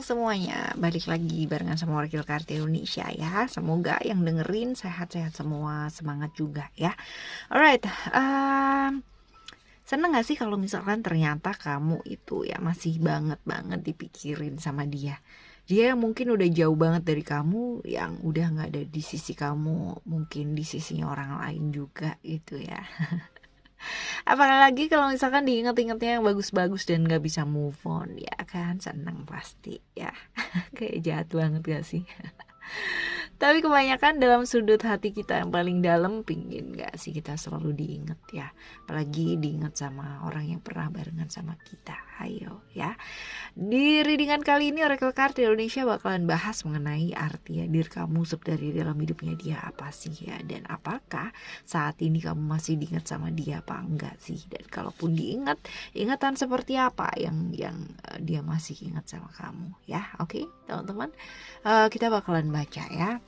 semuanya, balik lagi barengan sama Wakil Kartu Indonesia ya. Semoga yang dengerin sehat-sehat semua, semangat juga ya. Alright, seneng gak sih kalau misalkan ternyata kamu itu ya masih banget dipikirin sama dia. Dia mungkin udah jauh banget dari kamu, yang udah gak ada di sisi kamu, mungkin di sisinya orang lain juga gitu ya. Apalagi kalau misalkan diinget-ingetnya yang bagus-bagus dan gak bisa move on, ya kan seneng pasti ya. Kayak jahat banget gak sih? Tapi kebanyakan dalam sudut hati kita yang paling dalam pingin gak sih kita selalu diinget ya. Apalagi diinget sama orang yang pernah barengan sama kita. Ayo ya. Di readingan kali ini Oracle Card Indonesia bakalan bahas mengenai arti hadir kamu dari dalam hidupnya dia apa sih ya. Dan apakah saat ini kamu masih diingat sama dia apa enggak sih. Dan kalaupun diingat, ingatan seperti apa yang dia masih ingat sama kamu ya. Oke teman-teman, kita bakalan baca ya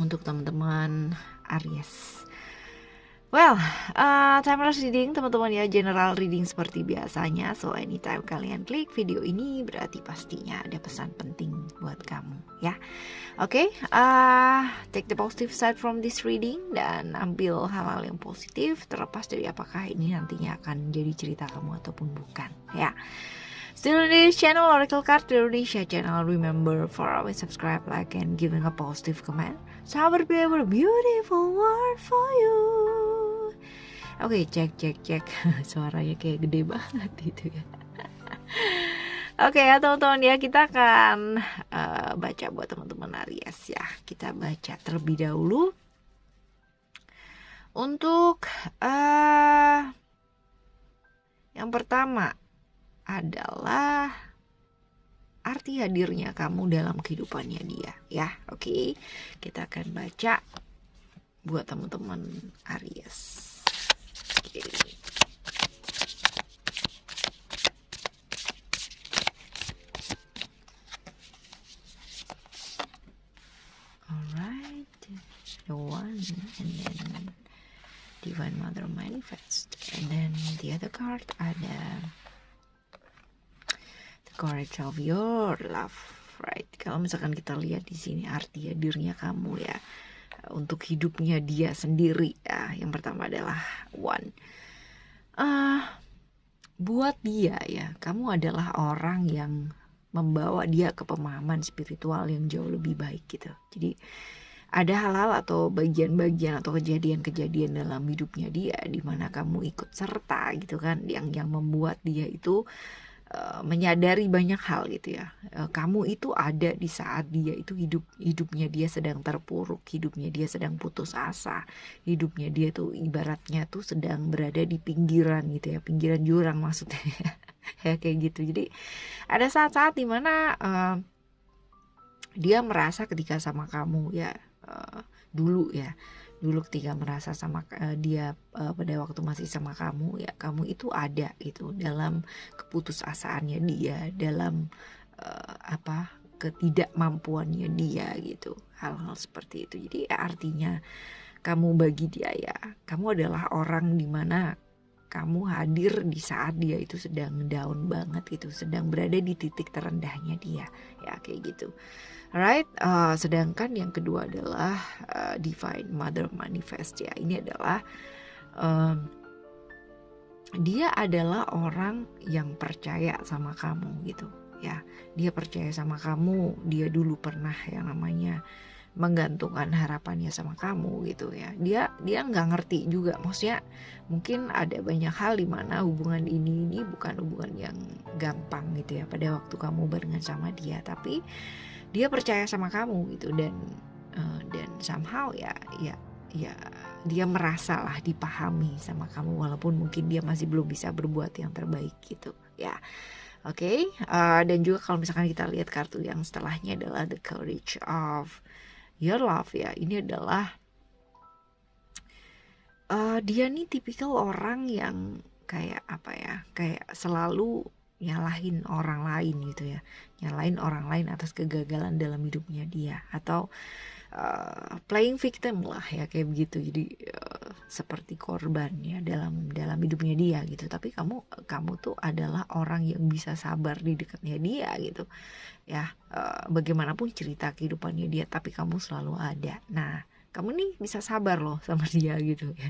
untuk teman-teman Aries. Well, timeless reading teman-teman ya, general reading seperti biasanya. So anytime kalian klik video ini berarti pastinya ada pesan penting buat kamu ya. Oke, take the positive side from this reading dan ambil hal-hal yang positif terlepas dari apakah ini nantinya akan jadi cerita kamu ataupun bukan ya. Still in this channel, Oracle Card Indonesia channel. Remember for always subscribe, like, and giving a positive comment. So I will be able beautiful word for you. Oke, cek. Suaranya kayak gede banget gitu ya. Oke ya teman-teman ya, kita akan baca buat teman-teman Aries ya. Kita baca terlebih dahulu. Untuk yang pertama adalah arti hadirnya kamu dalam kehidupannya dia ya. Oke, kita akan baca buat teman-teman Aries. Oke. Alright, the one and then Divine Mother Manifest, and then the other card ada Courage of your love, right? Kalau misalkan kita lihat di sini arti hadirnya kamu ya untuk hidupnya dia sendiri ya. Yang pertama adalah one. Buat dia ya, kamu adalah orang yang membawa dia ke pemahaman spiritual yang jauh lebih baik gitu. Jadi ada hal-hal atau bagian-bagian atau kejadian-kejadian dalam hidupnya dia di mana kamu ikut serta gitu kan, yang membuat dia itu menyadari banyak hal gitu ya. Kamu itu ada di saat dia itu hidupnya dia sedang terpuruk, hidupnya dia sedang putus asa, hidupnya dia tuh ibaratnya tuh sedang berada di pinggiran gitu ya, pinggiran jurang maksudnya ya kayak gitu. Jadi ada saat-saat dimana dia merasa ketika sama kamu ya, dulu ketika merasa sama dia pada waktu masih sama kamu ya, kamu itu ada gitu dalam keputusasaannya dia, dalam ketidakmampuannya dia gitu, hal-hal seperti itu. Jadi artinya kamu bagi dia ya, kamu adalah orang dimana kamu hadir di saat dia itu sedang down banget gitu, sedang berada di titik terendahnya dia ya kayak gitu. Alright, sedangkan yang kedua adalah Divine Mother Manifest ya. Ini adalah dia adalah orang yang percaya sama kamu gitu ya. Dia percaya sama kamu, dia dulu pernah yang namanya menggantungkan harapannya sama kamu gitu ya. Dia nggak ngerti juga, maksudnya mungkin ada banyak hal di mana hubungan ini bukan hubungan yang gampang gitu ya pada waktu kamu barengan sama dia, tapi dia percaya sama kamu gitu dan somehow ya dia merasa lah dipahami sama kamu walaupun mungkin dia masih belum bisa berbuat yang terbaik gitu ya. Oke, dan juga kalau misalkan kita lihat kartu yang setelahnya adalah The Courage of Your Love ya. Ini adalah dia nih tipikal orang yang kayak apa ya, kayak selalu nyalahin orang lain gitu ya, nyalahin orang lain atas kegagalan dalam hidupnya dia, atau playing victim lah ya kayak begitu. Jadi seperti korban ya dalam hidupnya dia gitu, tapi kamu tuh adalah orang yang bisa sabar di dekatnya dia gitu ya. Bagaimanapun cerita kehidupannya dia, tapi kamu selalu ada. Nah, kamu nih bisa sabar loh sama dia gitu ya.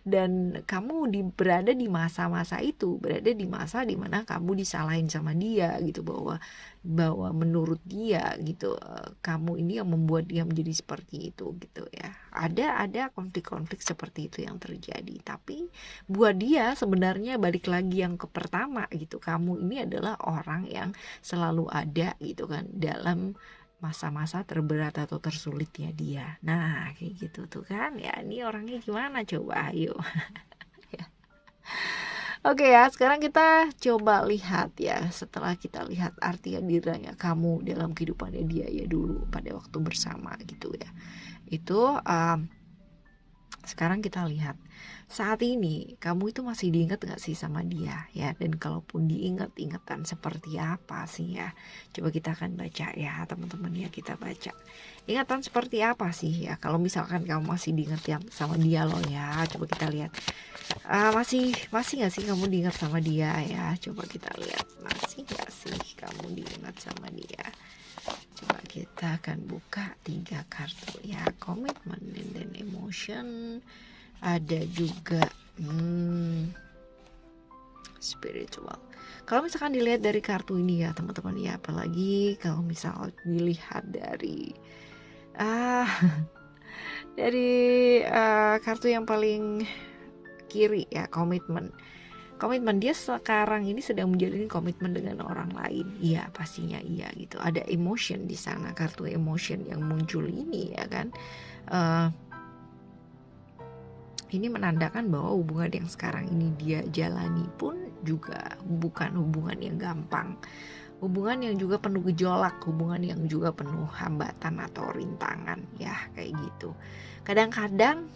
Dan kamu berada di masa-masa itu, berada di masa dimana kamu disalahin sama dia gitu, bahwa menurut dia gitu, kamu ini yang membuat dia menjadi seperti itu gitu ya. Ada konflik-konflik seperti itu yang terjadi, tapi buat dia sebenarnya balik lagi yang ke pertama gitu, kamu ini adalah orang yang selalu ada gitu kan dalam masa-masa terberat atau tersulitnya dia. Nah, kayak gitu tuh kan. Ya, ini orangnya gimana coba? Ayo. Oke ya, sekarang kita coba lihat ya. Setelah kita lihat arti hadirnya kamu dalam kehidupannya dia ya dulu pada waktu bersama gitu ya. Itu sekarang kita lihat saat ini kamu itu masih diingat gak sih sama dia ya, dan kalaupun diingat, ingatan seperti apa sih ya. Coba kita akan baca ya teman-teman ya, kita baca ingatan seperti apa sih ya kalau misalkan kamu masih diingat sama dia loh ya. Coba kita lihat masih gak sih kamu diingat sama dia ya. Coba kita lihat masih gak sih kamu diingat sama dia. Coba kita akan buka 3 kartu ya, komitmen dan emotion. Ada juga spiritual. Kalau misalkan dilihat dari kartu ini ya teman-teman ya, apalagi kalau misal dilihat dari kartu yang paling kiri ya, komitmen dia sekarang ini sedang menjalin komitmen dengan orang lain. Iya, pastinya iya gitu. Ada emotion di sana, kartu emotion yang muncul ini ya kan. Ini menandakan bahwa hubungan yang sekarang ini dia jalani pun juga bukan hubungan yang gampang. Hubungan yang juga penuh gejolak, hubungan yang juga penuh hambatan atau rintangan ya, kayak gitu. Kadang-kadang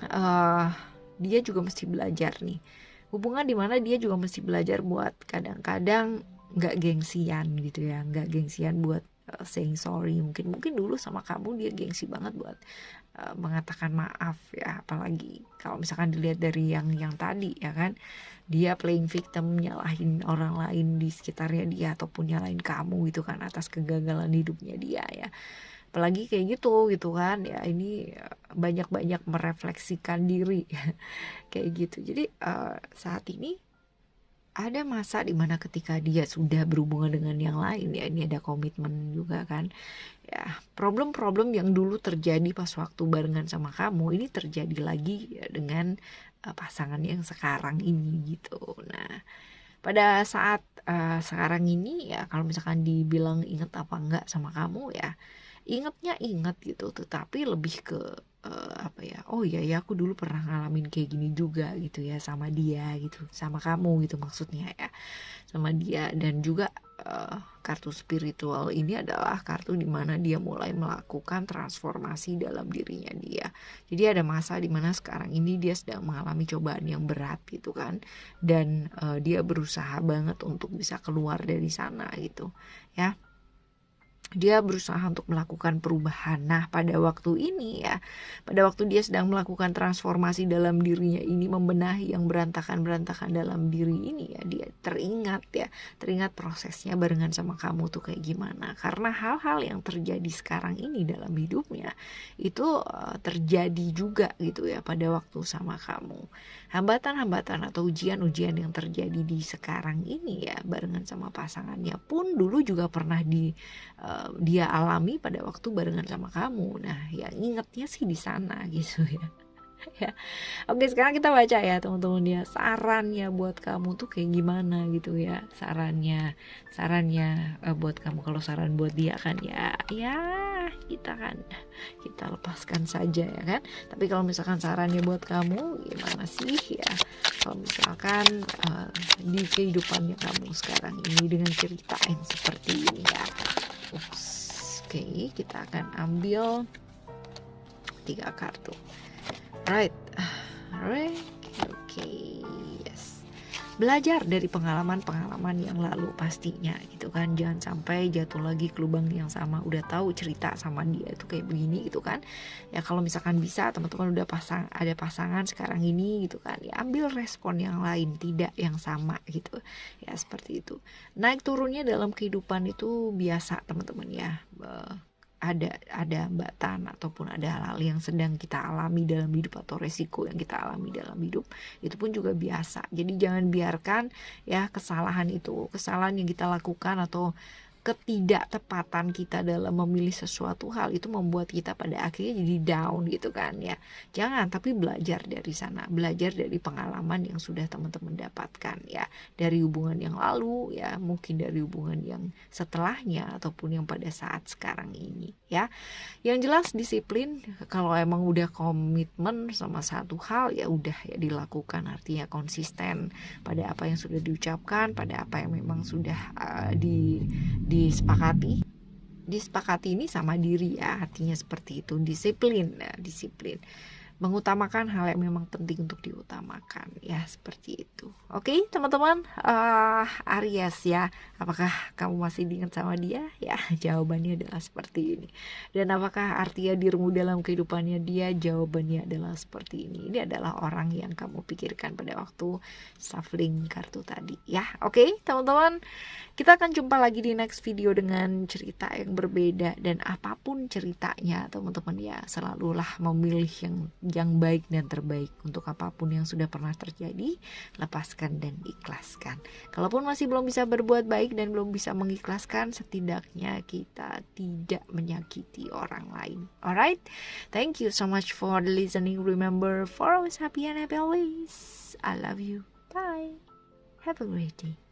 dia juga mesti belajar nih. Hubungan dimana dia juga mesti belajar buat kadang-kadang gak gengsian gitu ya, gak gengsian buat saying sorry. Mungkin dulu sama kamu dia gengsi banget buat mengatakan maaf ya, apalagi kalau misalkan dilihat dari yang tadi ya kan, dia playing victim, nyalahin orang lain di sekitarnya dia ataupun nyalahin kamu gitu kan atas kegagalan hidupnya dia ya. Apalagi kayak gitu kan ya, ini banyak merefleksikan diri kayak gitu. Jadi saat ini ada masa dimana ketika dia sudah berhubungan dengan yang lain ya, ini ada komitmen juga kan ya. Problem-problem yang dulu terjadi pas waktu barengan sama kamu ini terjadi lagi ya dengan pasangan yang sekarang ini gitu. Nah, pada saat sekarang ini ya, kalau misalkan dibilang inget apa enggak sama kamu ya, inget gitu, tetapi lebih ke oh iya ya, aku dulu pernah ngalamin kayak gini juga gitu ya sama dia gitu, sama kamu gitu maksudnya ya, sama dia. Dan juga kartu spiritual ini adalah kartu dimana dia mulai melakukan transformasi dalam dirinya dia. Jadi ada masa dimana sekarang ini dia sedang mengalami cobaan yang berat gitu kan, dan dia berusaha banget untuk bisa keluar dari sana gitu ya. Dia berusaha untuk melakukan perubahan. Nah, pada waktu ini ya, pada waktu dia sedang melakukan transformasi dalam dirinya ini, membenahi yang berantakan dalam diri ini ya, dia teringat prosesnya barengan sama kamu tuh kayak gimana. Karena hal-hal yang terjadi sekarang ini dalam hidupnya itu terjadi juga gitu ya pada waktu sama kamu. Hambatan-hambatan atau ujian-ujian yang terjadi di sekarang ini ya barengan sama pasangannya pun dulu juga pernah dia alami pada waktu barengan sama kamu. Nah, ya ingetnya sih di sana gitu ya. Ya. Oke, sekarang kita baca ya teman-teman ya, sarannya buat kamu tuh kayak gimana gitu ya. Sarannya buat kamu. Kalau saran buat dia kan ya kita lepaskan saja ya kan. Tapi kalau misalkan sarannya buat kamu gimana sih ya, kalau misalkan di kehidupannya kamu sekarang ini dengan cerita yang seperti ini ya. Oke, kita akan ambil 3 kartu. Right. Oke, yes. belajar dari pengalaman-pengalaman yang lalu pastinya gitu kan. Jangan sampai jatuh lagi ke lubang yang sama. Udah tahu cerita sama dia itu kayak begini gitu kan. Ya kalau misalkan bisa teman-teman udah ada pasangan sekarang ini gitu kan, ya ambil respon yang lain, tidak yang sama gitu. Ya seperti itu. Naik turunnya dalam kehidupan itu biasa teman-teman ya. Ada hambatan ataupun ada hal-hal yang sedang kita alami dalam hidup atau resiko yang kita alami dalam hidup, itu pun juga biasa. Jadi jangan biarkan ya kesalahan yang kita lakukan atau ketidaktepatan kita dalam memilih sesuatu hal itu membuat kita pada akhirnya jadi down gitu kan ya. Jangan, tapi belajar dari sana, belajar dari pengalaman yang sudah teman-teman dapatkan ya, dari hubungan yang lalu ya, mungkin dari hubungan yang setelahnya ataupun yang pada saat sekarang ini ya. Yang jelas disiplin, kalau emang udah komitmen sama satu hal ya udah ya dilakukan, artinya konsisten pada apa yang sudah diucapkan, pada apa yang memang sudah disepakati ini sama diri ya, artinya seperti itu. Disiplin mengutamakan hal yang memang penting untuk diutamakan ya, seperti itu. Oke teman-teman, Aries ya, apakah kamu masih ingat sama dia ya? Jawabannya adalah seperti ini. Dan apakah artinya dirimu dalam kehidupannya dia? Jawabannya adalah seperti ini. Ini adalah orang yang kamu pikirkan pada waktu shuffling kartu tadi ya. Oke teman-teman, kita akan jumpa lagi di next video dengan cerita yang berbeda. Dan apapun ceritanya teman-teman ya, selalulah memilih yang baik dan terbaik untuk apapun yang sudah pernah terjadi. Lepaskan dan ikhlaskan. Kalaupun masih belum bisa berbuat baik dan belum bisa mengikhlaskan, setidaknya kita tidak menyakiti orang lain. Alright, thank you so much for listening. Remember, for always happy and happy always. I love you. Bye. Have a great day.